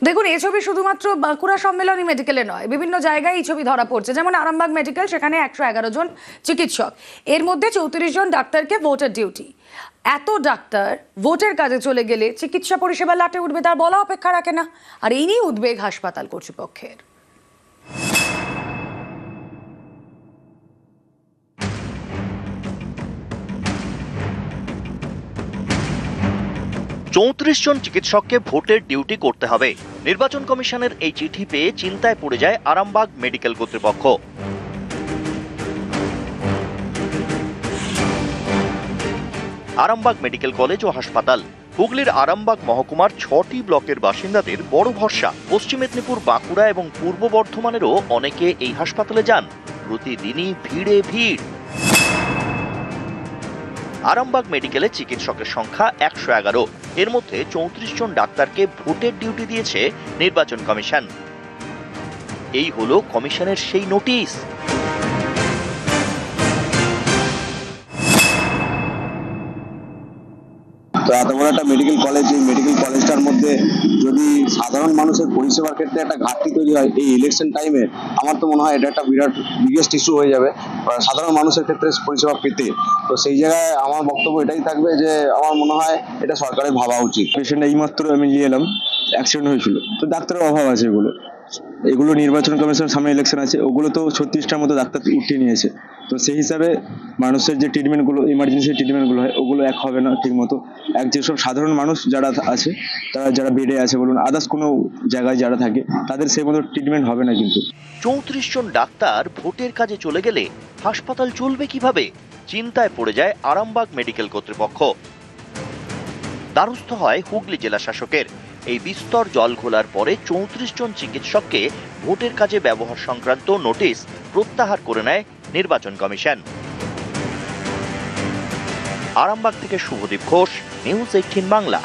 দেখুন, এই ছবি শুধুমাত্র বাঁকুড়া সম্মেলনী মেডিকেলে নয়, বিভিন্ন জায়গায় এই ছবি ধরা পড়ছে। যেমন আরামবাগ মেডিকেল, সেখানে 111 জন চিকিৎসক, এর মধ্যে 34 জন ডাক্তারকে ভোটের ডিউটি। এত ডাক্তার ভোটের কাজে চলে গেলে চিকিৎসা পরিষেবা লাটে উঠবে, তার বলা অপেক্ষা রাখে না। আর এই নিয়ে উদ্বেগ হাসপাতাল কর্তৃপক্ষের। চৌত্রিশ জন চিকিৎসককে ভোটের ডিউটি করতে হবে। নির্বাচন কমিশনের এই চিঠি পেয়ে চিন্তায় পড়ে যায় আরামবাগ মেডিকেল কর্তৃপক্ষ। আরামবাগ মেডিকেল কলেজ ও হাসপাতাল হুগলির আরামবাগ মহকুমার 6টি ব্লকের বাসিন্দাদের বড় ভরসা। পশ্চিম মেদিনীপুর, বাঁকুড়া এবং পূর্ব বর্ধমানেরও অনেকে এই হাসপাতালে যান। প্রতিদিনই ভিড়ে ভিড়। আরামবাগ মেডিকেলে চিকিৎসকের সংখ্যা 111। এর মধ্যে 34 জন ডাক্তারকে ভোটের ডিউটি দিয়েছে নির্বাচন কমিশন। এই হলো কমিশনের সেই নোটিশ। তো এত বড় একটা মেডিকেল কলেজ, এই মেডিকেল কলেজটার মধ্যে যদি সাধারণ মানুষের পরিষেবার ক্ষেত্রে একটা ঘাটতি তৈরি হয় এই ইলেকশন টাইমে, আমার তো মনে হয় এটা একটা বিরাট বিগেস্ট ইস্যু হয়ে যাবে সাধারণ মানুষের ক্ষেত্রে পরিষেবা পেতে। তো সেই জায়গায় আমার বক্তব্য এটাই থাকবে যে আমার মনে হয় এটা সরকারের ভাবা উচিত। পেশেন্ট এইমাত্র আমি নিয়ে এলাম, অ্যাক্সিডেন্ট হয়েছিল, তো ডাক্তারের অভাব আছে। এগুলো নির্বাচন কমিশনের সামনে ইলেকশন আছে, ওগুলো তো 36টার মতো ডাক্তার উঠিয়ে নিয়েছে। তো সেই হিসাবে মানুষের যে ট্রিটমেন্টগুলো, ইমার্জেন্সি ট্রিটমেন্টগুলো হয়, ওগুলো এক হবে না ঠিক মতো। যেসব সাধারণ মানুষ যারা আছে, তারা যারা বেডে আছে বলুন, আদার্স কোনো জায়গায় যারা থাকে, তাদের সেই মতো ট্রিটমেন্ট হবে না। কিন্তু 34 জন ডাক্তার ভোটের কাজে চলে গেলে হাসপাতাল চলবে কিভাবে? চিন্তায় পড়ে যায় আরামবাগ মেডিকেল কর্তৃপক্ষ। দ্বারস্থ হয় হুগলি জেলা শাসকের। এই বিস্তর জল ঘোলার পরে 34 জন চিকিৎসককে ভোটের কাজে ব্যবহার সংক্রান্ত নোটিশ প্রত্যাহার করে নেয় নির্বাচন কমিশন। আরামবাগ থেকে শুভদীপ ঘোষ, নিউজ 18 বাংলা।